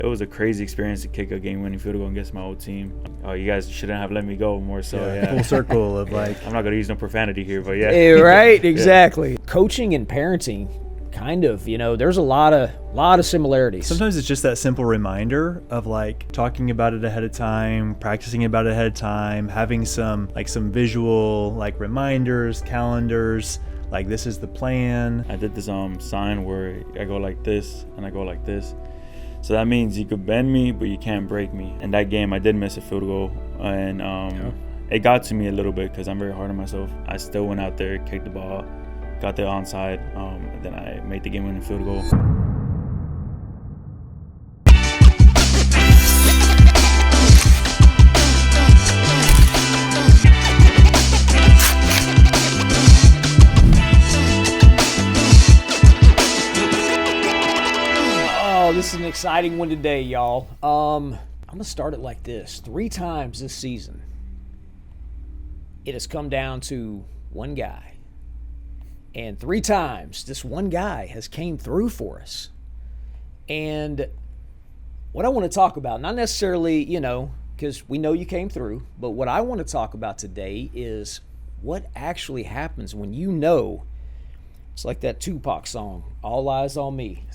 It was a crazy experience to kick a game-winning field goal against my old team. Oh, you guys shouldn't have let me go more so, yeah. Full circle of like. I'm not going to use no profanity here, but yeah. Right, exactly. Coaching and parenting, kind of, there's a lot of similarities. Sometimes it's just that simple reminder of like talking about it ahead of time, practicing about it ahead of time, having some visual like reminders, calendars, like this is the plan. I did this sign where I go like this and I go like this. So that means you could bend me, but you can't break me. In that game, I did miss a field goal, and it got to me a little bit because I'm very hard on myself. I still went out there, kicked the ball, got the onside, and then I made the game-winning field goal. This is an exciting one today, y'all. I'm going to start it like this. 3 times this season, it has come down to one guy. And 3 times, this one guy has came through for us. And what I want to talk about, not necessarily, because we know you came through, but what I want to talk about today is what actually happens when it's like that Tupac song, All Eyes on Me.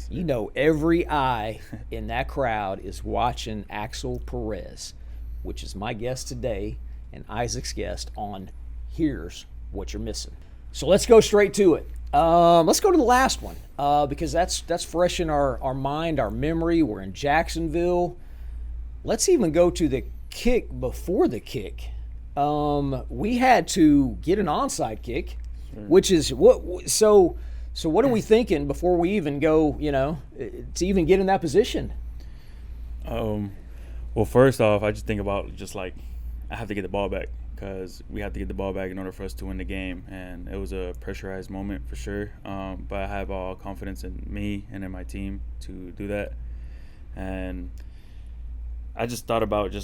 Every eye in that crowd is watching Axel Perez, which is my guest today and Isaac's guest on Here's What You're Missing. So let's go straight to it. Let's go to the last one because that's fresh in our mind, our memory. We're in Jacksonville. Let's even go to the kick before the kick. We had to get an onside kick. Which is what? So what are we thinking before we even go? To even get in that position. Well, first off, I just think about I have to get the ball back because we have to get the ball back in order for us to win the game, and it was a pressurized moment for sure. But I have all confidence in me and in my team to do that, and I just thought about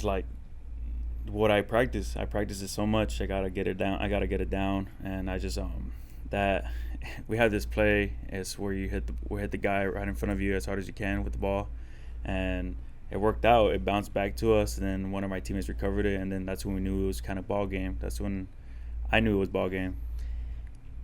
what I practice. I practice it so much. I gotta get it down. And I just that we have this play. It's where you hit the guy right in front of you as hard as you can with the ball, and it worked out. It bounced back to us, and then one of my teammates recovered it, and then that's when we knew it was kind of ball game. That's when I knew it was ball game.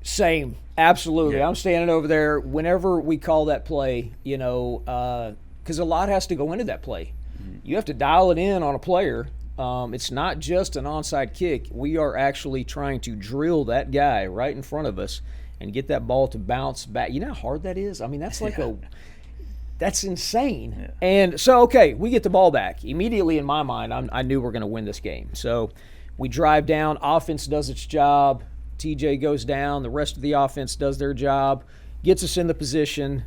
Same, absolutely. Yeah. I'm standing over there whenever we call that play. Because a lot has to go into that play. Mm-hmm. You have to dial it in on a player. It's not just an onside kick. We are actually trying to drill that guy right in front of us and get that ball to bounce back. You know how hard that is? I mean, that's that's insane. Yeah. And so, okay, we get the ball back. Immediately in my mind, I knew we're going to win this game. So we drive down. Offense does its job. TJ goes down. The rest of the offense does their job. Gets us in the position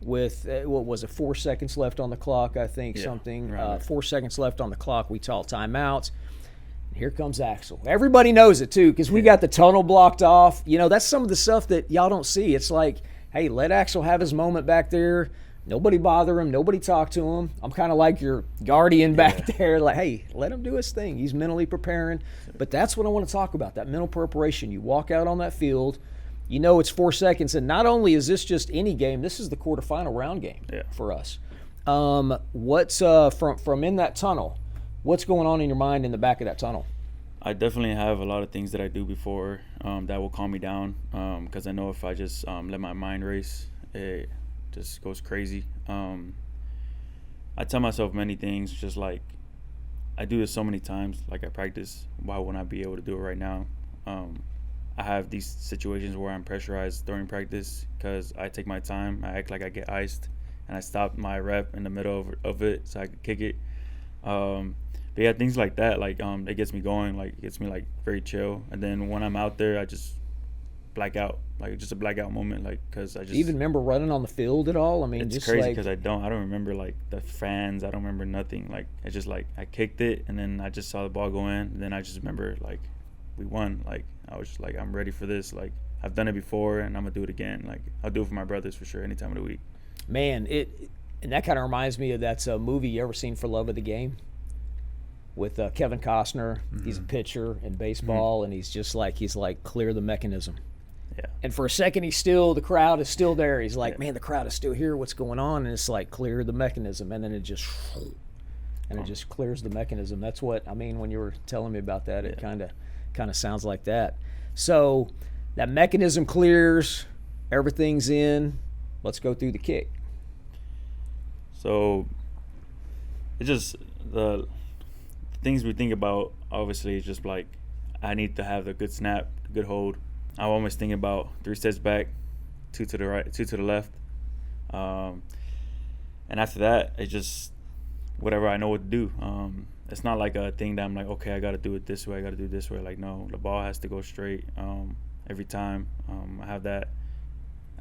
with, 4 seconds left on the clock, I think, something. Right. 4 seconds left on the clock. We call timeouts. And here comes Axel. Everybody knows it, too, because we got the tunnel blocked off. That's some of the stuff that y'all don't see. It's like, hey, let Axel have his moment back there. Nobody bother him. Nobody talk to him. I'm kind of like your guardian back there. Like, hey, let him do his thing. He's mentally preparing. But that's what I want to talk about, that mental preparation. You walk out on that field. It's 4 seconds, and not only is this just any game, this is the quarterfinal round game for us. What's from in that tunnel? What's going on in your mind in the back of that tunnel? I definitely have a lot of things that I do before that will calm me down because I know if I just let my mind race, it just goes crazy. I tell myself many things, just like I do this so many times, like I practice. Why wouldn't I be able to do it right now? I have these situations where I'm pressurized during practice because I take my time. I act like I get iced, and I stop my rep in the middle of it so I can kick it. But yeah, things like that, it gets me going, it gets me very chill. And then when I'm out there, I just black out, just a blackout moment, because I just. Do you even remember running on the field at all? I mean, it's just crazy because I don't remember the fans. I don't remember nothing. It's just I kicked it, and then I just saw the ball go in. And then I just remember we won. I was just I'm ready for this. I've done it before, and I'm gonna do it again. I'll do it for my brothers for sure, any time of the week. Man, and that kind of reminds me of that movie you ever seen, For Love of the Game, with Kevin Costner. Mm-hmm. He's a pitcher in baseball, and he's just he's clear the mechanism. Yeah. And for a second, the crowd is still there. He's like, Yeah. man, the crowd is still here. What's going on? And it's like, clear the mechanism. And then it just clears the mechanism. That's what I mean when you were telling me about that. It kind of sounds like that. So that mechanism clears, everything's in. Let's go through the kick. So it's just the things we think about, obviously, is just like, I need to have a good snap, a good hold. I'm always thinking about 3 steps back, 2 to the right, 2 to the left. And after that, it's just whatever I know what to do. It's not like a thing that I'm like, okay, I got to do it this way, I got to do it this way. Like, no, the ball has to go straight every time. I have that.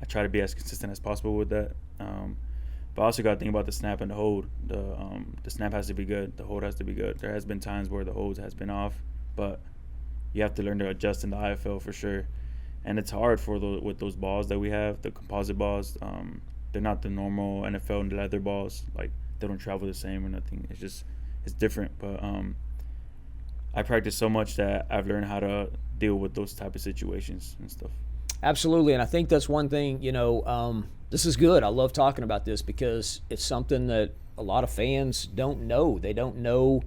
I try to be as consistent as possible with that. But I also got to think about the snap and the hold. The snap has to be good. The hold has to be good. There has been times where the hold has been off, but you have to learn to adjust in the IFL for sure. And it's hard with those balls that we have, the composite balls. They're not the normal NFL and leather balls. Like, they don't travel the same or nothing. It's different. But I practice so much that I've learned how to deal with those type of situations and stuff. Absolutely, and I think that's one thing, this is good. I love talking about this because it's something that a lot of fans don't know. They don't know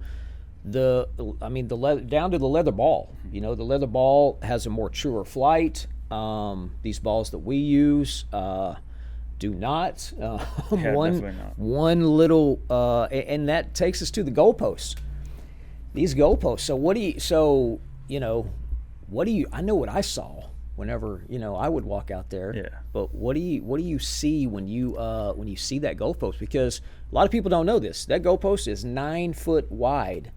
down to the leather ball. The leather ball has a more truer flight. These balls that we use do not. Definitely not. One little, and that takes us to the goalposts. These goalposts. So I know what I saw whenever I would walk out there. Yeah. But what do you see when you see that goalpost? Because a lot of people don't know this. That goalpost is 9 foot wide.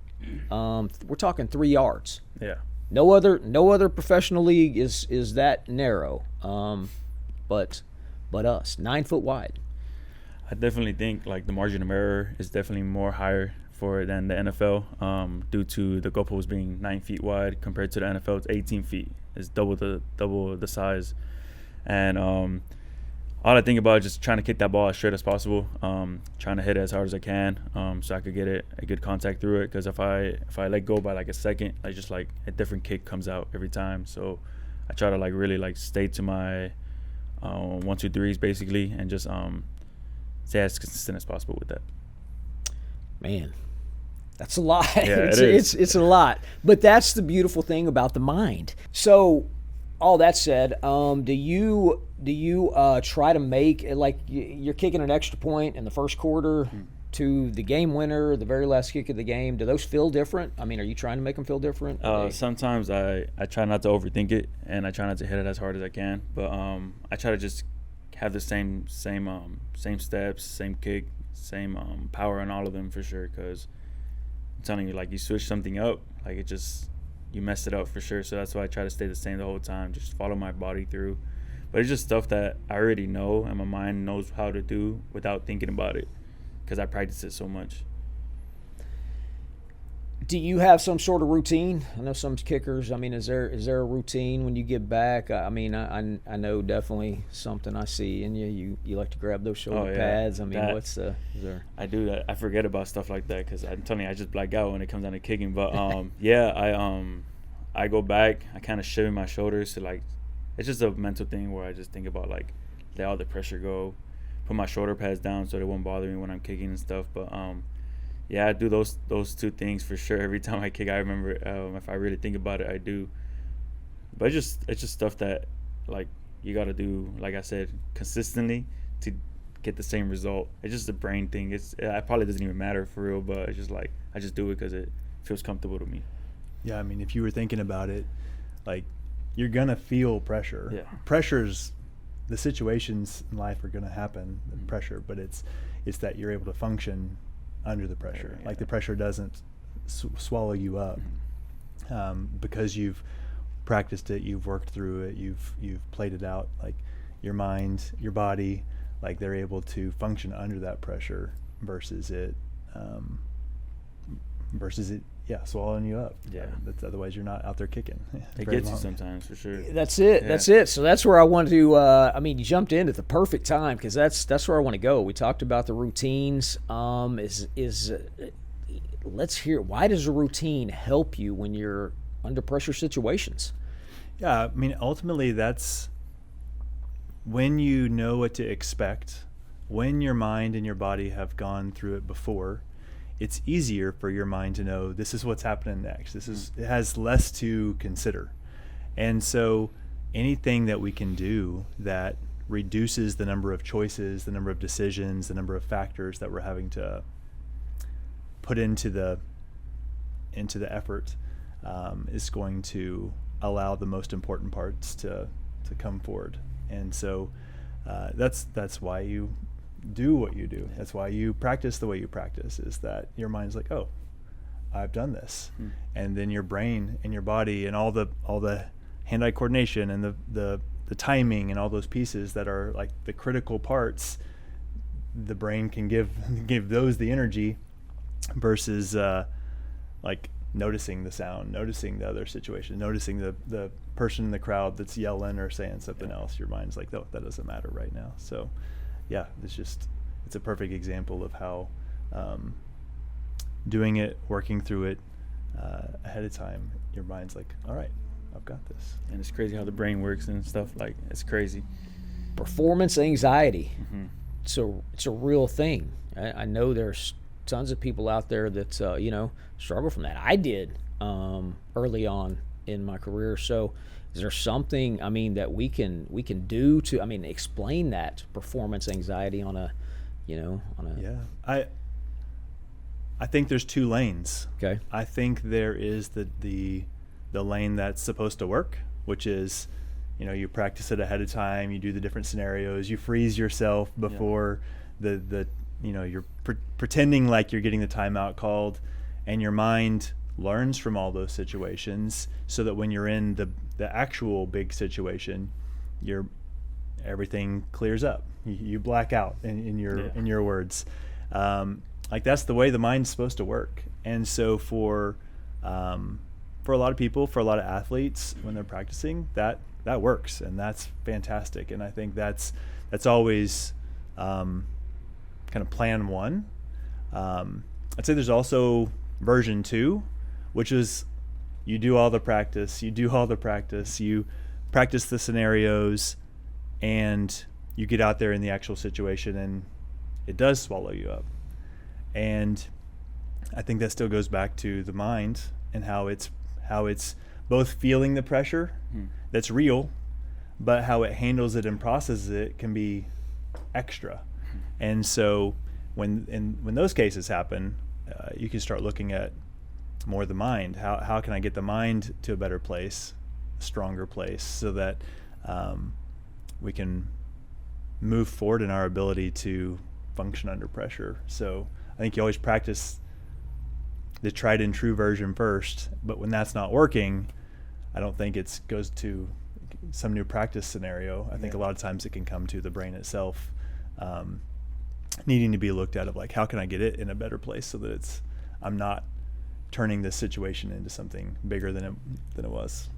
We're talking 3 yards. Yeah. No other professional league is that narrow. But us, 9 foot wide. I definitely think like the margin of error is definitely more higher than the NFL, due to the goalpost being 9 feet wide compared to the NFL. It's 18 feet. It's double the size, and all I think about is just trying to kick that ball as straight as possible, trying to hit it as hard as I can, so I could get a good contact through it. Because if I let go by like a second, just like a different kick comes out every time. So I try to really stay to my 1, 2, 3s basically, and just stay as consistent as possible with that. Man, that's a lot. Yeah, it's a lot. But that's the beautiful thing about the mind. So, all that said, do you try to make, like, you're kicking an extra point in the first quarter to the game winner, the very last kick of the game? Do those feel different? I mean, are you trying to make them feel different? Sometimes I try not to overthink it, and I try not to hit it as hard as I can. But I try to just have the same steps, same kick, same power on all of them for sure. Because I'm telling you, like, you switch something up, like, you mess it up for sure. So that's why I try to stay the same the whole time, just follow my body through. But it's just stuff that I already know and my mind knows how to do without thinking about it, because I practice it so much. Do you have some sort of routine? I know some kickers. I mean, is there a routine when you get back? I mean, I know definitely something I see in you. You like to grab those shoulder pads. I mean, is there? I do that. I forget about stuff like that because I'm telling you, I just black out when it comes down to kicking. But I go back. I kind of shimmy my shoulders to, like, it's just a mental thing where I just think about, like, let all the pressure go, put my shoulder pads down so they won't bother me when I'm kicking and stuff. But I do those 2 things for sure every time I kick. I remember, if I really think about it, I do. But it's just stuff that, like, you got to do, like I said, consistently to get the same result. It's just a brain thing. It probably doesn't even matter for real, but it's just like I just do it because it feels comfortable to me. Yeah, I mean, if you were thinking about it, like, you're gonna feel pressure. Yeah. Pressure's, the situations in life are gonna happen, pressure, but it's that you're able to function under the pressure. Yeah. Like, the pressure doesn't swallow you up, because you've practiced it, you've worked through it, you've played it out. Like, your mind, your body, like, they're able to function under that pressure versus it swallowing you up. Yeah. Otherwise you're not out there kicking. It gets you sometimes for sure. That's it. Yeah. That's it. So that's where I wanted to. You jumped in at the perfect time because that's where I want to go. We talked about the routines. Let's hear, why does a routine help you when you're under pressure situations? Yeah, I mean, ultimately that's when you know what to expect, when your mind and your body have gone through it before, it's easier for your mind to know this is what's happening next. It has less to consider. And so anything that we can do that reduces the number of choices, the number of decisions, the number of factors that we're having to put into the effort is going to allow the most important parts to come forward. And so that's why you do what you do. That's why you practice the way you practice, is that your mind's like, oh, I've done this. And then your brain and your body and all the hand-eye coordination and the timing and all those pieces that are like the critical parts, the brain can give those the energy versus like noticing the sound, noticing the other situation, noticing the person in the crowd that's yelling or saying something else. Your mind's like, oh, that doesn't matter right now. So yeah, it's a perfect example of how doing it, working through it ahead of time, your mind's like, all right, I've got this. And it's crazy how the brain works and stuff. Like, it's crazy. Performance anxiety. It's a real thing. I know there's tons of people out there that struggle from that. I did early on in my career. So is there something that we can do to explain that performance anxiety on a Yeah. I think there's two lanes. Okay. I think there is the lane that's supposed to work, which is, you practice it ahead of time, you do the different scenarios, you freeze yourself before you're pretending like you're getting the timeout called, and your mind learns from all those situations so that when you're in the actual big situation, everything clears up. You black out in your words. Like, that's the way the mind's supposed to work. And so for a lot of people, for a lot of athletes, when they're practicing, that works, and that's fantastic. And I think that's always kind of plan one. I'd say there's also version 2, which is you do all the practice, you practice the scenarios, and you get out there in the actual situation and it does swallow you up. And I think that still goes back to the mind and how it's both feeling the pressure that's real, but how it handles it and processes it can be extra. And so when those cases happen, you can start looking at more the mind. How can I get the mind to a better place, a stronger place, so that we can move forward in our ability to function under pressure. So I think you always practice the tried and true version first, but when that's not working, I don't think it goes to some new practice scenario. I think a lot of times it can come to the brain itself needing to be looked at, of like, how can I get it in a better place so that I'm not turning this situation into something bigger than it was.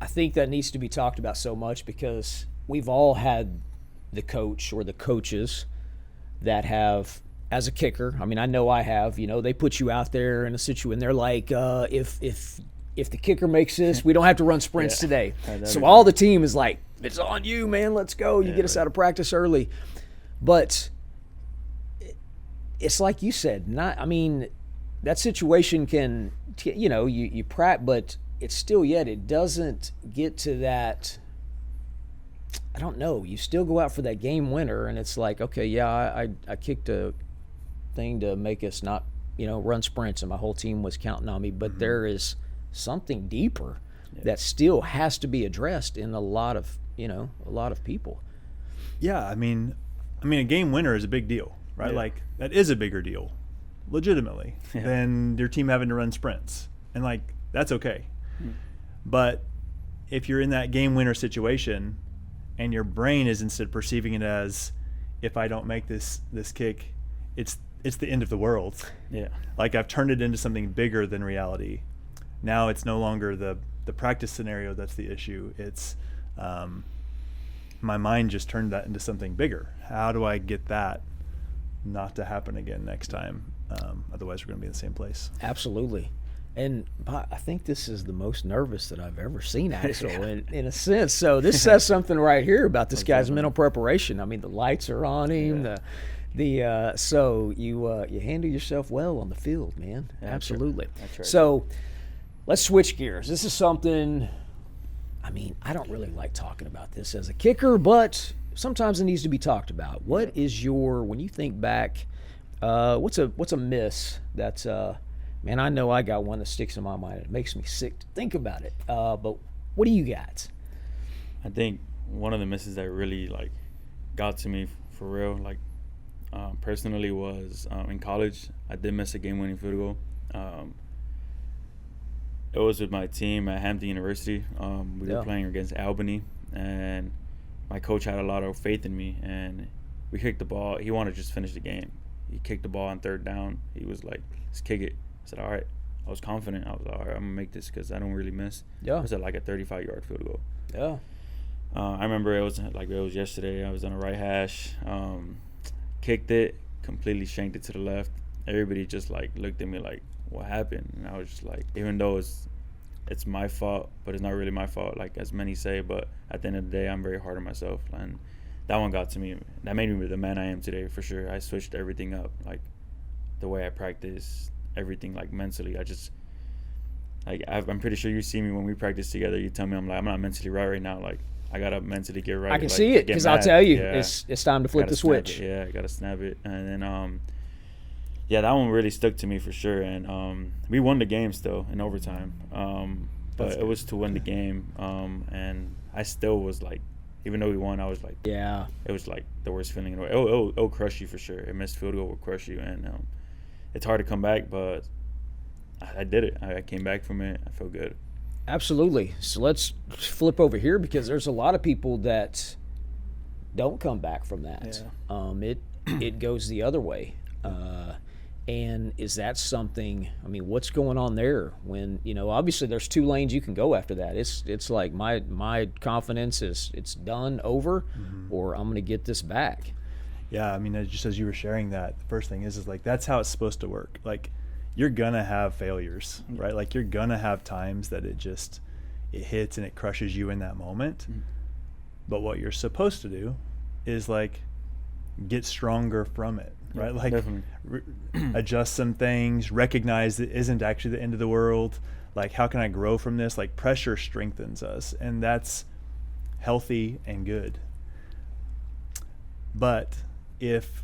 I think that needs to be talked about so much, because we've all had the coach or the coaches that have, as a kicker, I know I have, they put you out there in a situation, they're like, if the kicker makes this, we don't have to run sprints today. So all the team is like, it's on you, man, let's go. You get us out of practice early. But it's like you said, that situation can, you practice, but it's still it doesn't get to that. I don't know. You still go out for that game winner, and it's like, okay, I kicked a thing to make us not, run sprints, and my whole team was counting on me. But there is something deeper that still has to be addressed in a lot of people. Yeah, a game winner is a big deal, right? Yeah. Like, that is a bigger deal, legitimately, than your team having to run sprints, and like, that's okay. But if you're in that game winner situation, and your brain is instead perceiving it as, if I don't make this kick, it's the end of the world. Yeah. Like, I've turned it into something bigger than reality. Now it's no longer the practice scenario that's the issue. It's my mind just turned that into something bigger. How do I get that not to happen again next time? Otherwise, we're going to be in the same place. Absolutely. And I think this is the most nervous that I've ever seen Axel in a sense. So this says something right here about this guy's mental preparation. I mean, the lights are on him. So you handle yourself well on the field, man. Yeah, absolutely. That's right. So let's switch gears. This is something. I mean, I don't really like talking about this as a kicker, but sometimes it needs to be talked about. What is when you think back, what's a miss that's man, I know I got one that sticks in my mind. It makes me sick to think about it. But what do you got? I think one of the misses that really like got to me for real, like personally, was in college. I did miss a game-winning field goal. It was with my team at Hampton University. We were playing against Albany, and my coach had a lot of faith in me. And we kicked the ball. He wanted to just finish the game. He kicked the ball on third down. He was like, "Let's kick it." I said, all right. I was confident. I was like, all right, I'm going to make this because I don't really miss. Yeah. It was like a 35-yard field goal. Yeah. I remember it was yesterday. I was on a right hash, kicked it, completely shanked it to the left. Everybody just like looked at me like, what happened? And I was just like, even though it's my fault, but it's not really my fault, like as many say. But at the end of the day, I'm very hard on myself. And that one got to me. That made me the man I am today for sure. I switched everything up, like the way I practice, everything, like mentally. I'm pretty sure you see me when we practice together. You tell me I'm not mentally right now. Like I gotta mentally get right. I can like, see it because I'll tell you, it's time to flip the switch. I gotta snap it. And then that one really stuck to me for sure. And we won the game still in overtime. But it was to win the game. And I still was like, even though we won, I was like, yeah, it was like the worst feeling in the world. It'll crush you for sure. A missed field goal will crush you, and it's hard to come back, but I did it. I came back from it. I feel good. Absolutely. So let's flip over here because there's a lot of people that don't come back from that. Yeah. It goes the other way. And is that something? I mean, what's going on there? When obviously there's two lanes you can go after that. It's like my confidence is it's done over, or I'm going to get this back. Yeah, I mean, just as you were sharing that, the first thing is like that's how it's supposed to work. Like you're gonna have failures, right? Like you're gonna have times that it hits and it crushes you in that moment. But what you're supposed to do is like get stronger from it, right? Like adjust some things, recognize it isn't actually the end of the world. Like how can I grow from this? Like pressure strengthens us, and that's healthy and good. But if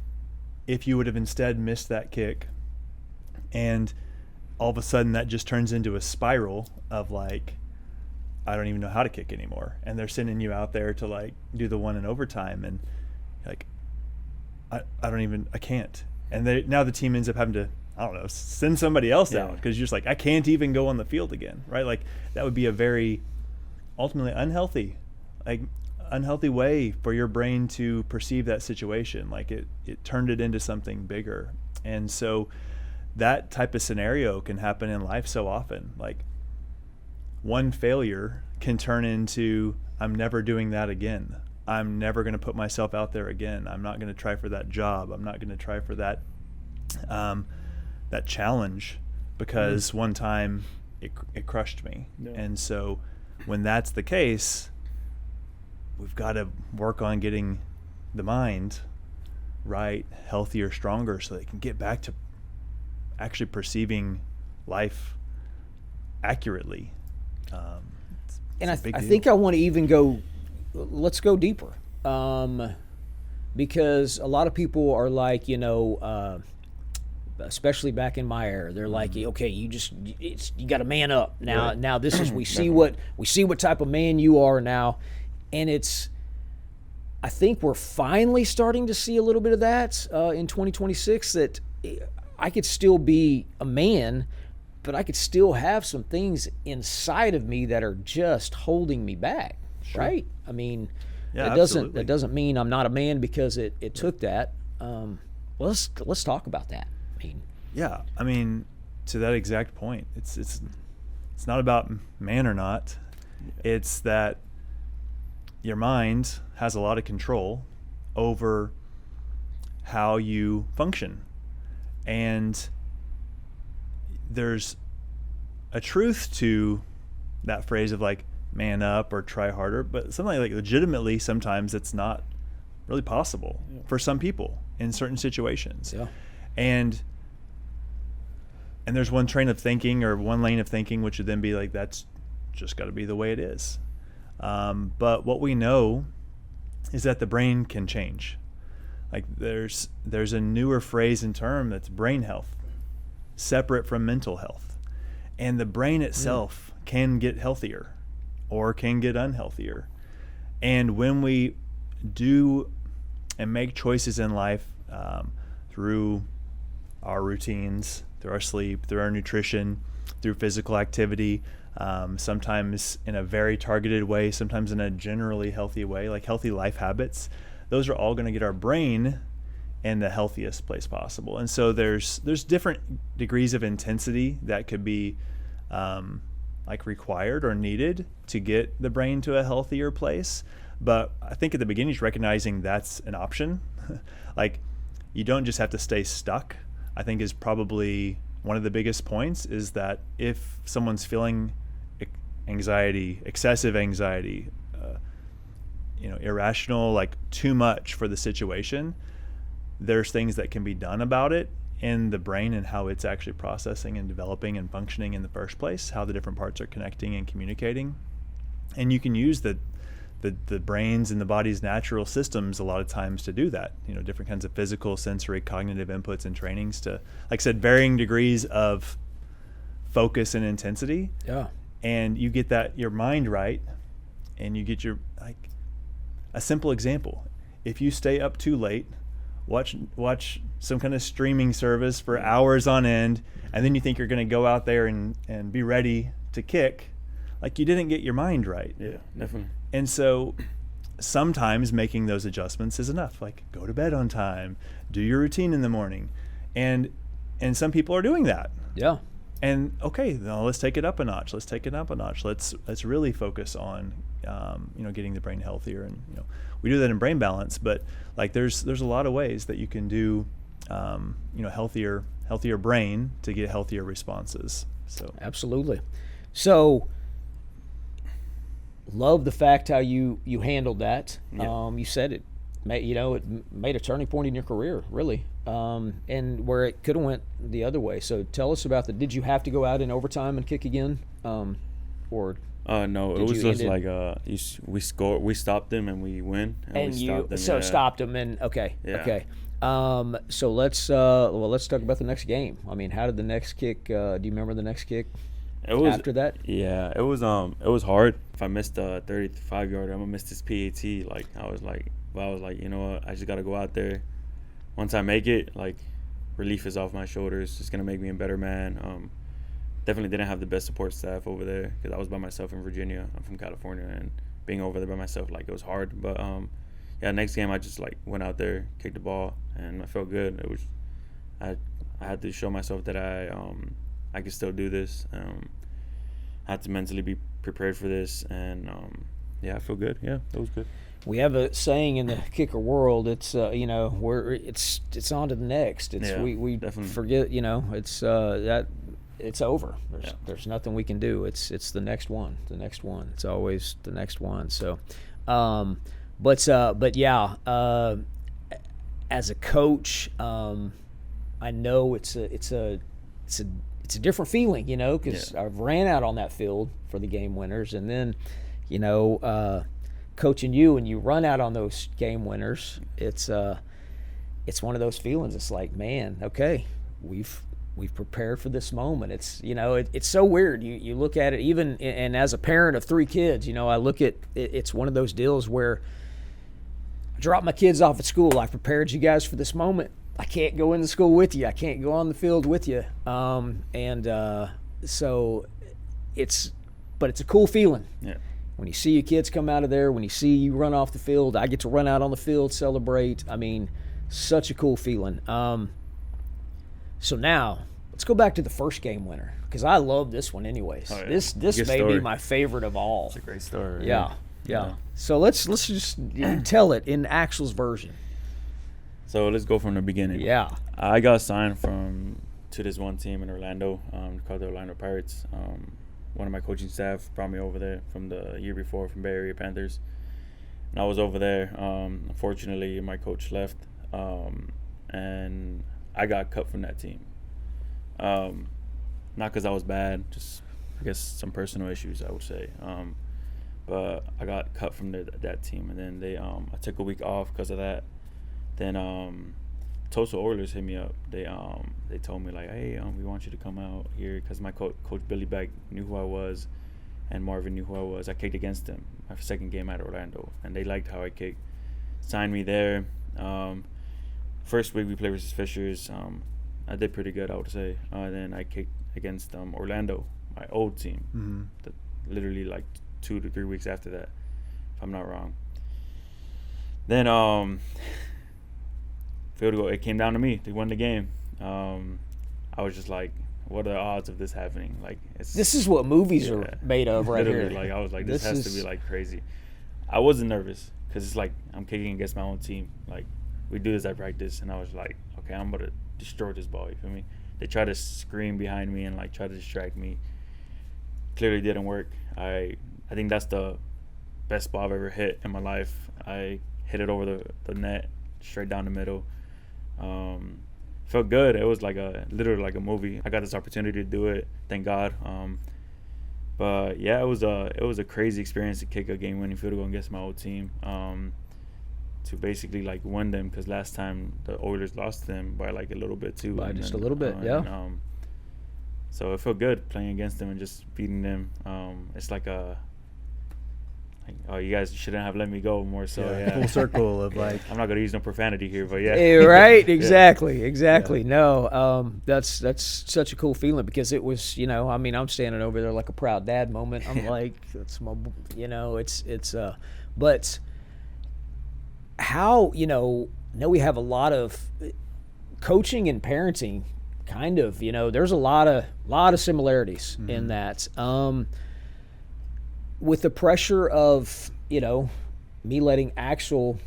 you would have instead missed that kick and all of a sudden that just turns into a spiral of like, I don't even know how to kick anymore, and they're sending you out there to like do the one in overtime, and like I can't, and now the team ends up having to, I don't know, send somebody else out because you're just like, I can't even go on the field again, right? Like that would be a very ultimately unhealthy way for your brain to perceive that situation. Like it turned it into something bigger. And so that type of scenario can happen in life so often. Like one failure can turn into, I'm never doing that again. I'm never going to put myself out there again. I'm not going to try for that job. I'm not going to try for that that challenge because one time it crushed me. Yeah. And so when that's the case, we've got to work on getting the mind right, healthier, stronger, so they can get back to actually perceiving life accurately. And I think I want to even go, let's go deeper. Because a lot of people are like, especially back in my era, they're like, okay, you got to man up now. Right. Now this is we see what type of man you are now, and I think we're finally starting to see a little bit of that in 2026. That I could still be a man, but I could still have some things inside of me that are just holding me back. Sure. Right? I mean, that doesn't mean I'm not a man because it took that. Let's talk about that. I mean, to that exact point, it's not about man or not. It's that your mind has a lot of control over how you function, and there's a truth to that phrase of like man up or try harder, but something like legitimately sometimes it's not really possible for some people in certain situations. Yeah. And there's one train of thinking or one lane of thinking which would then be like, that's just got to be the way it is. But what we know is that the brain can change. Like there's a newer phrase and term that's brain health, separate from mental health. And the brain itself can get healthier or can get unhealthier. And when we do and make choices in life through our routines, through our sleep, through our nutrition, through physical activity, sometimes in a very targeted way, sometimes in a generally healthy way, like healthy life habits, those are all going to get our brain in the healthiest place possible. And so there's different degrees of intensity that could be like required or needed to get the brain to a healthier place. But I think at the beginning, just recognizing that's an option. Like you don't just have to stay stuck, I think is probably one of the biggest points, is that if someone's feeling anxiety, excessive anxiety, irrational, like too much for the situation, there's things that can be done about it in the brain and how it's actually processing and developing and functioning in the first place, how the different parts are connecting and communicating. And you can use the brain's and the body's natural systems a lot of times to do that, different kinds of physical, sensory, cognitive inputs and trainings to, like I said, varying degrees of focus and intensity. Yeah. And you get that, your mind right, and you get your, like, a simple example. If you stay up too late, watch some kind of streaming service for hours on end, and then you think you're going to go out there and be ready to kick, like you didn't get your mind right. Yeah, definitely. And so sometimes making those adjustments is enough. Like go to bed on time, do your routine in the morning. And some people are doing that. Yeah. And okay, now let's take it up a notch. Let's really focus on getting the brain healthier. And we do that in Brain Balance, but like there's a lot of ways that you can do healthier brain to get healthier responses. So absolutely. So love the fact how you handled that. Yeah. You said it made a turning point in your career, really, and where it could have went the other way. So tell us about did you have to go out in overtime and kick again, or no, it was just like we stopped them and we win, and we you stopped them, stopped them and okay. So let's talk about the next game. I mean, how did the next kick? Do you remember the next kick? After that? Yeah, it was hard. If I missed a 35-yarder, I'm gonna miss this PAT. Like I was like, you know what? I just gotta go out there. Once I make it, like relief is off my shoulders. It's gonna make me a better man. Definitely didn't have the best support staff over there because I was by myself in Virginia. I'm from California, and being over there by myself, like it was hard. But next game I just like went out there, kicked the ball, and I felt good. It was I had to show myself that I could still do this. I had to mentally be prepared for this, and I feel good. Yeah, it was good. We have a saying in the kicker world. It's it's on to the next. We definitely forget. It's that it's over. There's nothing we can do. It's the next one. It's always the next one. So, as a coach, I know it's a different feeling, because I've ran out on that field for the game winners, and then, coaching you and you run out on those game winners. It's one of those feelings. It's like, man, okay, we've prepared for this moment. It's it's so weird. You look at it, even and as a parent of 3 kids, I look at it, it's one of those deals where I drop my kids off at school. I prepared you guys for this moment. I can't go into school with you. I can't go on the field with you. So it's a cool feeling. Yeah. When you see your kids come out of there, when you see you run off the field, I get to run out on the field, celebrate. I mean, such a cool feeling. So now let's go back to the first game winner, because I love this one anyways. Oh, yeah. This Good may story. be my favorite of all. It's a great story. Yeah. So let's just tell it in Axel's version. So let's go from the beginning. Yeah. I got signed from to this one team in Orlando, called the Orlando Pirates. One of my coaching staff brought me over there from the year before from Bay Area Panthers. And I was over there. Unfortunately, my coach left, and I got cut from that team. Not because I was bad, just I guess some personal issues, I would say. But I got cut from that team, and then I took a week off because of that. Then Tulsa Oilers hit me up. They told me like, hey, we want you to come out here because my coach Billy Beck knew who I was, and Marvin knew who I was. I kicked against him my second game at Orlando, and they liked how I kicked. Signed me there. First week we played versus Fishers. I did pretty good, I would say. Then I kicked against Orlando, my old team. Literally like 2 to 3 weeks after that, if I'm not wrong. Then field goal, it came down to me. They won the game. I was just like, what are the odds of this happening? Like, this is what movies are made of right literally, here. Like, I was like, this has to be like crazy. I wasn't nervous because it's like I'm kicking against my own team. Like, we do this at practice, and I was like, okay, I'm about to destroy this ball. You feel me? They try to scream behind me and like try to distract me. Clearly didn't work. I think that's the best ball I've ever hit in my life. I hit it over the net, straight down the middle. Felt good. It was like literally like a movie. I got this opportunity to do it. Thank God. But yeah, it was a crazy experience to kick a game-winning field goal against my old team. To basically like win them, because last time the Oilers lost them by like a little bit too. By just a little bit, yeah. So it felt good playing against them and just beating them. It's like oh, you guys shouldn't have let me go more. So yeah. Full circle of like. I'm not gonna use no profanity here, but yeah. Right. Exactly. Yeah. No. That's such a cool feeling, because it was, I mean, I'm standing over there like a proud dad moment. I'm like, that's my, but how, know we have a lot of coaching and parenting, kind of, there's a lot of similarities in that. With the pressure of, me letting Axel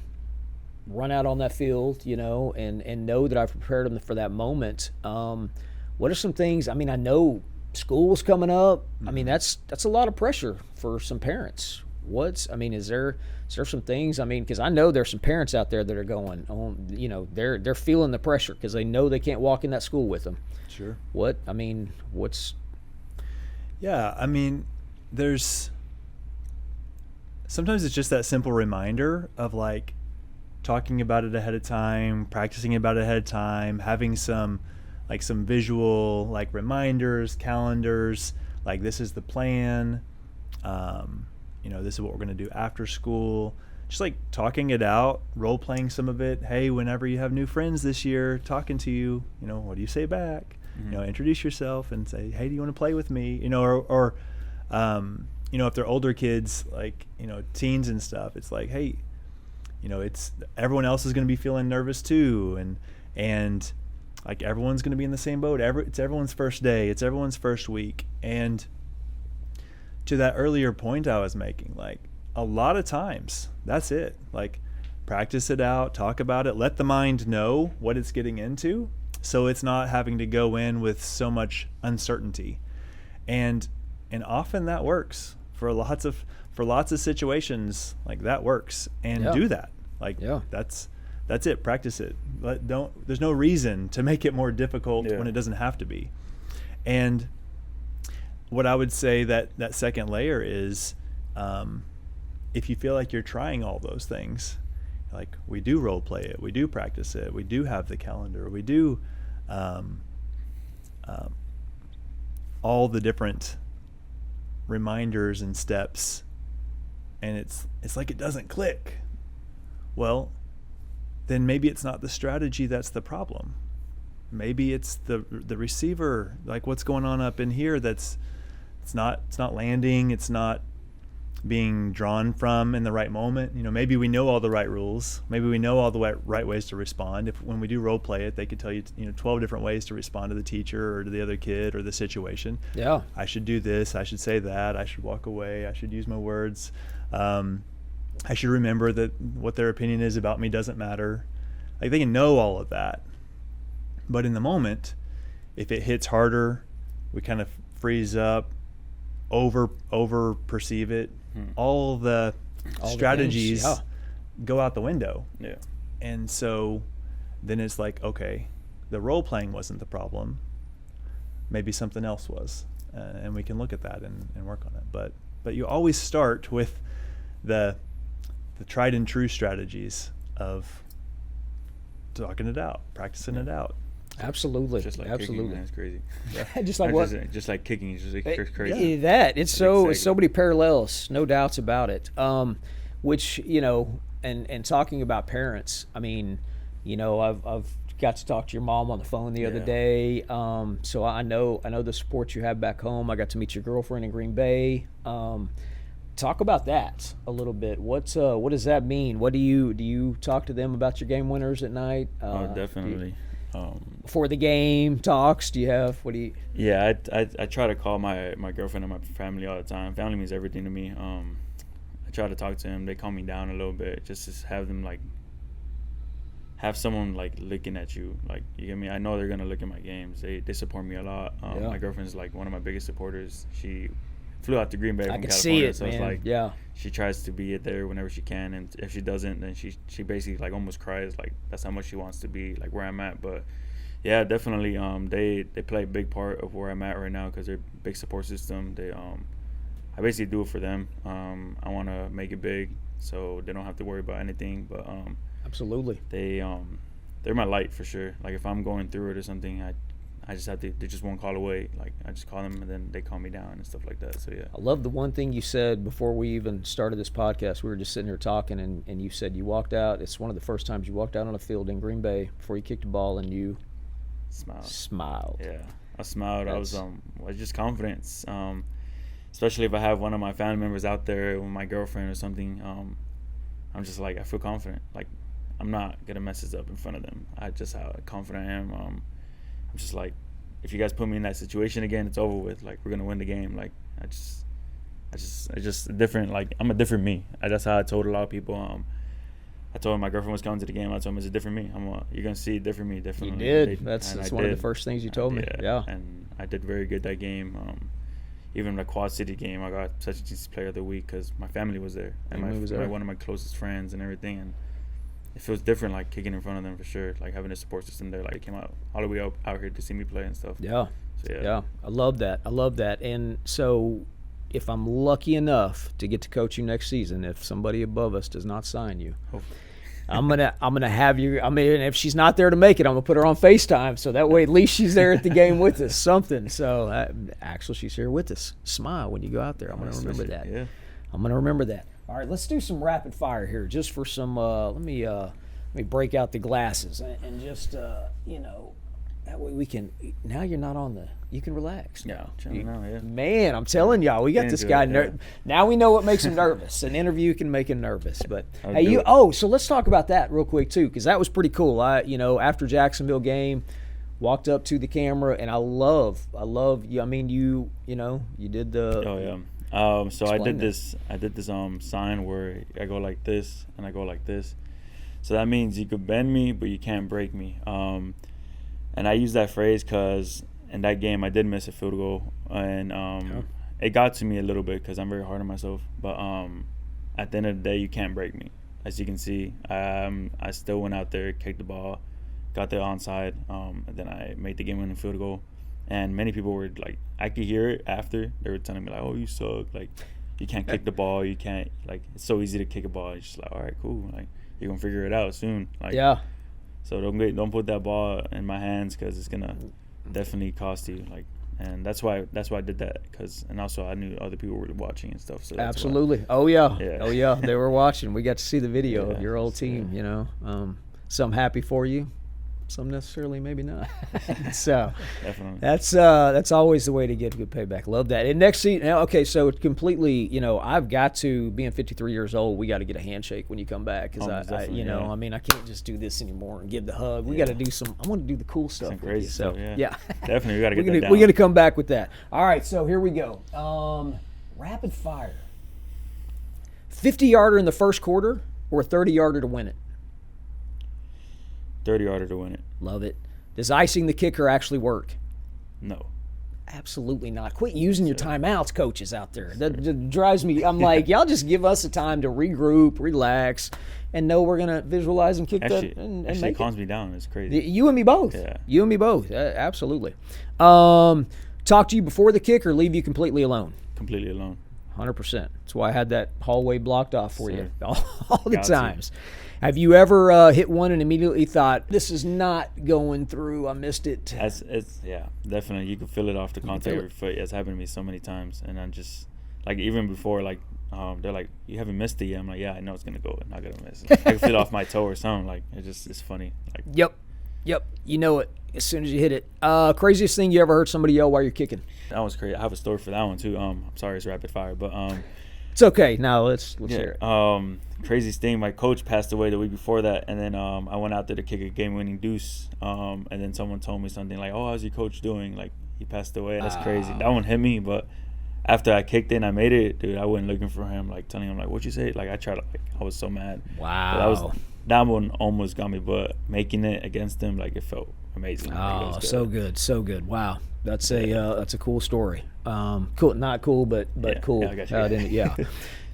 run out on that field, and know that I've prepared him for that moment. What are some things? I mean, I know school's coming up. I mean, that's a lot of pressure for some parents. Is there some things? I mean, because I know there's some parents out there that are going on, they're feeling the pressure because they know they can't walk in that school with them. Sure. Yeah, I mean, sometimes it's just that simple reminder of like talking about it ahead of time, practicing about it ahead of time, having some visual like reminders, calendars, like this is the plan. This is what we're going to do after school. Just like talking it out, role playing some of it. Hey, whenever you have new friends this year talking to you, what do you say back? Introduce yourself and say, hey, do you want to play with me? Or if they're older kids, like, teens and stuff, it's like, hey, it's everyone else is going to be feeling nervous too. And like everyone's going to be in the same boat. It's everyone's first day. It's everyone's first week. And to that earlier point I was making, like a lot of times that's it. Like practice it out, talk about it, let the mind know what it's getting into, so it's not having to go in with so much uncertainty. And often that works for lots of situations. Like that works, and do that. Like that's it. Practice it. There's no reason to make it more difficult when it doesn't have to be. And what I would say that second layer is, if you feel like you're trying all those things, like we do role play it, we do practice it, we do have the calendar, we do all the different reminders and steps, and it's like it doesn't click. Well, then maybe it's not the strategy that's the problem. Maybe it's the receiver, like what's going on up in here it's not landing, it's not being drawn from in the right moment. Maybe we know all the right rules, maybe we know all the right ways to respond. If when we do role play it, they could tell you 12 different ways to respond to the teacher or to the other kid or the situation. I should do this, I should say that, I should walk away, I should use my words, I should remember that what their opinion is about me doesn't matter. Like they can know all of that, but in the moment, if it hits harder, we kind of freeze up, over perceive it. All the strategies go out the window. Yeah. And so then it's like, okay, the role playing wasn't the problem. Maybe something else was. And we can look at that and work on it. But you always start with the tried and true strategies of talking it out, practicing it out. Absolutely. Just like Absolutely. kicking, man, it's crazy. Just like what? Just like kicking, it's just crazy. It's so many parallels, no doubts about it. Which, and talking about parents, I mean, I've got to talk to your mom on the phone the other day. So I know the support you have back home. I got to meet your girlfriend in Green Bay. Talk about that a little bit. What does that mean? What do you talk to them about your game winners at night? Definitely. Before the game talks, do you have Yeah, I try to call my girlfriend and my family all the time. Family means everything to me. I try to talk to them. They calm me down a little bit, just to have them have someone looking at you. You get me? I know they're gonna look at my games. They support me a lot. My girlfriend's one of my biggest supporters. She flew out to Green Bay from California, see it, so man. it's she tries to be there whenever she can, and if she doesn't, then she basically almost cries. That's how much she wants to be where I'm at. But yeah, definitely they play a big part of where I'm at right now because they're a big support system. I basically do it for them. I want to make it big so they don't have to worry about anything. But absolutely, they're my light for sure. If I'm going through it or something, I just have to. They're just one call away. I just call them and then they calm me down and stuff like that. So yeah. I love the one thing you said before we even started this podcast. We were just sitting here talking, and you said you walked out. It's one of the first times you walked out on a field in Green Bay before you kicked the ball, and you smiled. Yeah, I smiled. I was just confidence. Especially if I have one of my family members out there with my girlfriend or something. I'm just I feel confident. I'm not gonna mess this up in front of them. I just how confident I am. I'm just if you guys put me in that situation again, it's over with. We're gonna win the game. It's just different. I'm a different me. That's how I told a lot of people. I told my girlfriend was coming to the game. I told him it's a different me. You're gonna see a different me, definitely. You did. That's one of the first things you told me. Yeah. And I did very good that game. Even the Quad City game, I got such a player of the week because my family was there and one of my closest friends and everything. And it feels different, kicking in front of them for sure. Having a support system there, they came out all the way out here to see me play and stuff. Yeah. So, yeah. I love that. And so, if I'm lucky enough to get to coach you next season, if somebody above us does not sign you, hopefully. I'm gonna have you. I mean, if she's not there to make it, I'm gonna put her on FaceTime, so that way at least she's there at the game with us. Something. So, Axel, she's here with us. Smile when you go out there. I'm gonna remember that. Yeah. I'm gonna remember that. All right, let's do some rapid fire here, just for some. Let me break out the glasses and just that way we can. Now you're not on the. You can relax. Yeah, yeah. Man, I'm telling y'all, we got this guy. Now we know what makes him nervous. An interview can make him nervous. But hey, so let's talk about that real quick too, because that was pretty cool. After Jacksonville game, walked up to the camera, and I love you. I mean, you did the. Oh yeah. So I did this sign where I go like this and I go like this. So that means you could bend me, but you can't break me. And I use that phrase because in that game I did miss a field goal, and it got to me a little bit because I'm very hard on myself. But at the end of the day, you can't break me. As you can see, I still went out there, kicked the ball, got the onside, and then I made the game-winning field goal. And many people were I could hear it after. They were telling me "Oh, you suck! You can't kick the ball. You can't it's so easy to kick a ball." It's just all right, cool. You're gonna figure it out soon. Yeah. So don't put that ball in my hands because it's gonna definitely cost you. And that's why I did that and also I knew other people were watching and stuff. So absolutely. Oh yeah. They were watching. We got to see the video of your old team. Some happy for you. Some necessarily maybe not. So definitely. That's always the way to get good payback. Love that. And next season, okay, so it completely, I've got to, being 53 years old, we got to get a handshake when you come back because I mean, I can't just do this anymore and give the hug. We got to do I want to do the cool stuff. Some crazy stuff. Yeah. Definitely, we got to get that down. We're gonna come back with that. All right, so here we go. Rapid fire. 50-yarder in the first quarter or a 30-yarder to win it? 30-yarder to win it. Love it. Does icing the kicker actually work? No. Absolutely not. Quit using your timeouts, coaches out there. That drives me. I'm like, y'all just give us a time to regroup, relax, and know we're gonna visualize and kick Actually, that and actually make it calms me down. It's crazy. You and me both. Yeah. You and me both. Absolutely. Talk to you before the kick or leave you completely alone? Completely alone. 100%. That's why I had that hallway blocked off for you all the Got to. times. Have you ever hit one and immediately thought, this is not going through, I missed it? Yeah, definitely. You can feel it off the contact of your foot. It's happened to me so many times. And I'm just, like, even before, like, they're like, you haven't missed it yet. I'm like, yeah, I know it's going to go. I'm not going to miss it. I can feel it off my toe or something. Like, it's funny. Like, Yep. You know it as soon as you hit it. Craziest thing you ever heard somebody yell while you're kicking? that was crazy. I have a story for that one, too. I'm sorry it's rapid fire, but It's okay. Now let's hear it. Craziest thing, my coach passed away the week before that, and then I went out there to kick a game-winning deuce, and then someone told me something like, oh, how's your coach doing? Like, he passed away. That's crazy. That one hit me, but after I kicked it and I made it, dude, I went looking for him, like, telling him, like, what'd you say? Like, I tried to, like, I was so mad. Wow. That one almost got me, but making it against him, like, it felt amazing. Like, it was good. so good. Wow. That's a cool story. Cool, not cool, but cool. Yeah, I got you.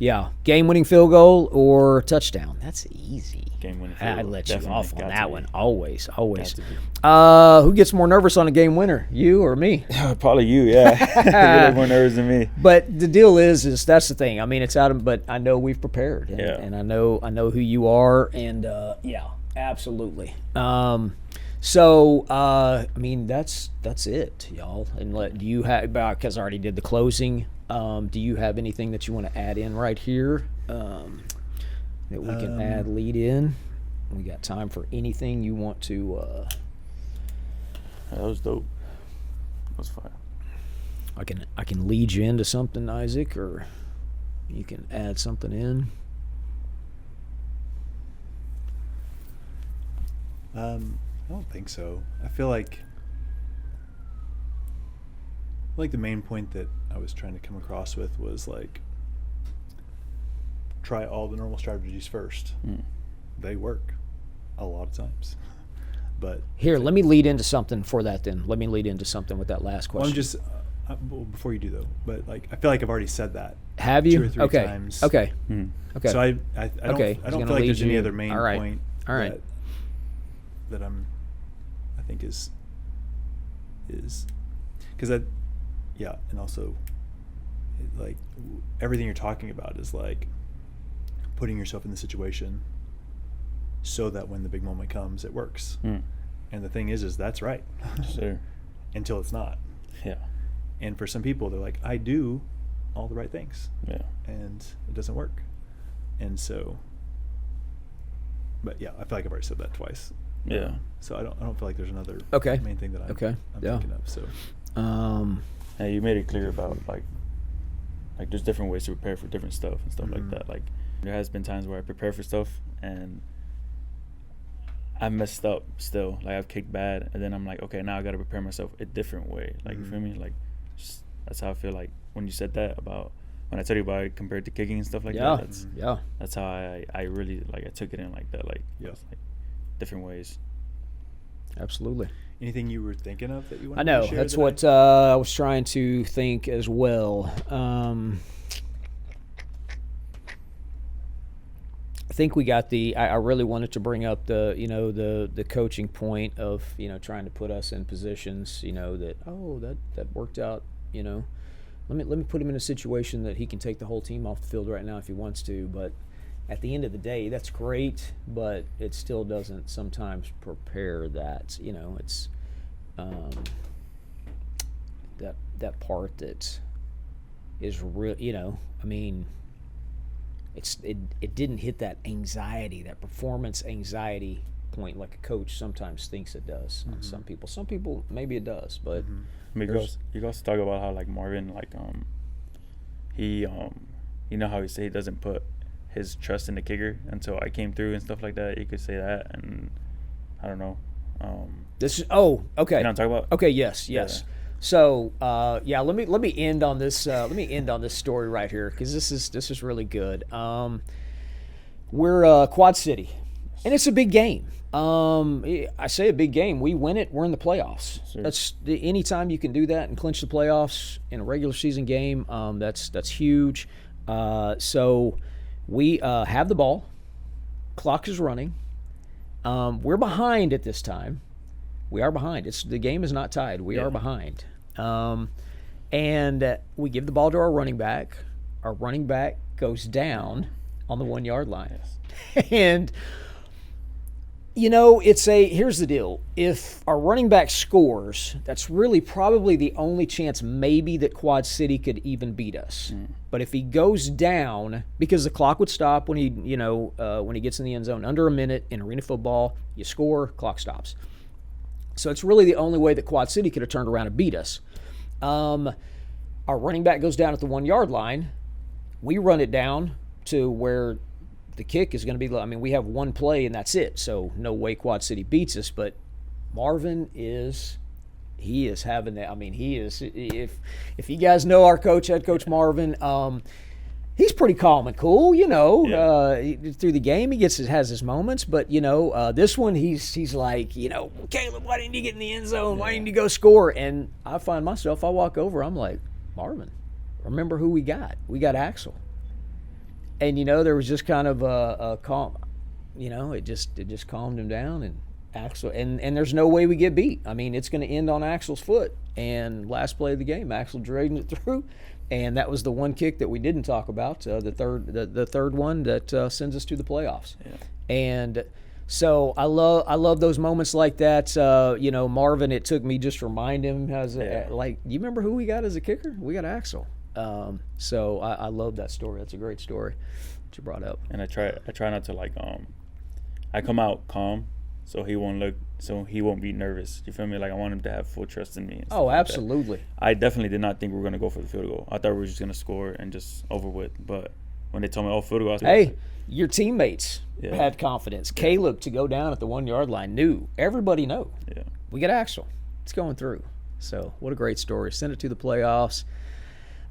Yeah. Game-winning field goal or touchdown. That's easy. Game-winning field goal. I let you Definitely. off on Got that to one. be. Always. Got to be. Who gets more nervous on a game winner, you or me? Probably you, yeah. You're a little more nervous than me. But the deal is that's the thing. I mean, it's out of, but I know we've prepared, and I know who you are, and yeah, absolutely. So I mean, that's it, y'all. And do you have, because I already did the closing? Do you have anything that you want to add in right here that we can add lead in? We got time for anything you want to. That was dope. That was fire. I can lead you into something, Isaac, or you can add something in. I don't think so. I feel like the main point that I was trying to come across with was like, try all the normal strategies first. They work a lot of times. But Here, let me lead into something for that then. Let me lead into something with that last question. well, I'm just well, before you do though, but like I feel like I've already said that Have you? 2 or 3 Okay. times. Okay. So I don't Okay. I don't feel like there's any other main All right. point All right. that I think is because that, yeah, and also like everything you're talking about is like putting yourself in the situation so that when the big moment comes, it works. And the thing is that's right. Sure. Until it's not. Yeah. And for some people, they're like, I do all the right things. Yeah. And it doesn't work. And so, but yeah, I feel like I've already said that twice. Yeah. So I don't feel like there's another Okay. main thing that I'm Yeah. thinking of. So Hey, you made it clear about like there's different ways to prepare for different stuff and stuff like that. Like there has been times where I prepare for stuff and I messed up still. Like I've kicked bad and then I'm like, okay, now I got to prepare myself a different way. Like you feel me? Like just, that's how I feel like when you said that about when I told you about it compared to kicking and stuff like that. That's how I really like I took it in like that. Like it's like different ways. Absolutely. anything you were thinking of that you wanted I know. to share? That's what I was trying to think as well. I think we got I really wanted to bring up the coaching point of, trying to put us in positions, that worked out, Let me put him in a situation that he can take the whole team off the field right now if he wants to, but at the end of the day, that's great, but it still doesn't sometimes prepare that, it's that part that is real, it didn't hit that anxiety, that performance anxiety point like a coach sometimes thinks it does on some people. Some people maybe it does, but I mean, you guys talk about how like Marvin, like he how he say he doesn't put his trust in the kicker until I came through and stuff like that. You could say that, and I don't know. This is okay. You know what I'm talking about? Okay, yes. Yeah. So let me end on this. Let me end on this story right here because this is really good. We're Quad City, And it's a big game. I say a big game. We win it, we're in the playoffs. Sure. That's anytime you can do that and clinch the playoffs in a regular season game. That's huge. So we have the ball. Clock is running. We're behind at this time. We are behind. The game is not tied. We are behind. And we give the ball to our running back. Our running back goes down on the 1 yard line. Yes. And here's the deal. If our running back scores, that's really probably the only chance maybe that Quad City could even beat us. But if he goes down, because the clock would stop when he gets in the end zone, under a minute in arena football, you score, clock stops. So it's really the only way that Quad City could have turned around and beat us. Our running back goes down at the 1 yard line. We run it down to where the kick is going to be. We have one play and that's it. So no way Quad City beats us. But Marvin is having that. He is. If you guys know our head coach Marvin, he's pretty calm and cool. Through the game he has his moments. But this one he's like, Caleb, why didn't you get in the end zone? Why didn't you go score? And I find myself, I walk over, I'm like, Marvin, remember who we got? We got Axel. And there was just kind of a calm, it just calmed him down, and Axel, and there's no way we get beat. It's going to end on Axel's foot. And last play of the game, Axel dragged it through, and that was the one kick that we didn't talk about, the third one that sends us to the playoffs. Yeah. And so I love those moments like that. Marvin, it took me just to remind him you remember who we got as a kicker? We got Axel. So I love that story. That's a great story that you brought up. And I try not to I come out calm so he won't be nervous. You feel me? I want him to have full trust in me. And stuff Absolutely. I definitely did not think we were gonna go for the field goal. I thought we were just gonna score and just over with. But when they told me field goal, I was hey, your teammates had confidence. Yeah. Caleb to go down at the 1 yard line knew. Everybody know. Yeah. We got Axel. It's going through. So what a great story. Send it to the playoffs.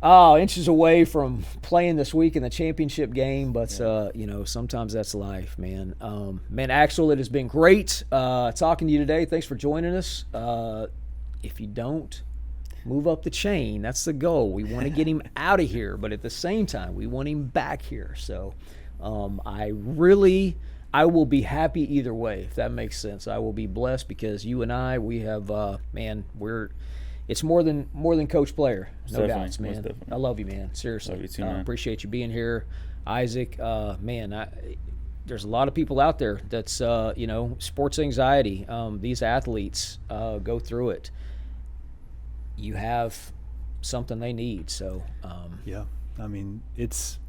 Inches away from playing this week in the championship game, but sometimes that's life, man. Axel, it has been great talking to you today. Thanks for joining us. If you don't move up the chain, that's the goal. We want to get him out of here, but at the same time, we want him back here. So, I will be happy either way, if that makes sense. I will be blessed because you and I, we have, it's more than coach player, no doubts, man. I love you, man. Seriously, love you too, man. Appreciate you being here, Isaac. There's a lot of people out there that's sports anxiety. These athletes go through it. You have something they need, so yeah. It's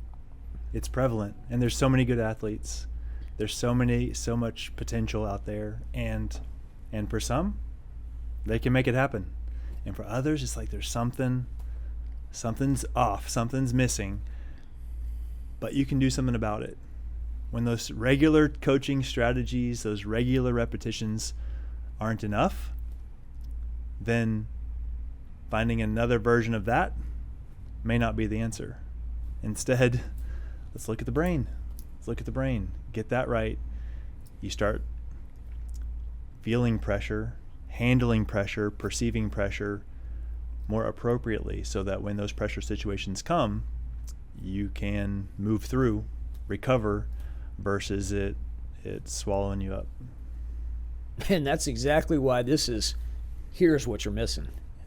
prevalent, and there's so many good athletes. There's so much potential out there, and for some, they can make it happen. And for others, it's like there's something's off, something's missing, but you can do something about it. When those regular coaching strategies, those regular repetitions aren't enough, then finding another version of that may not be the answer. Instead, let's look at the brain. Get that right. You start feeling pressure, handling pressure, perceiving pressure more appropriately so that when those pressure situations come, you can move through, recover, versus it swallowing you up. And that's exactly why here's what you're missing.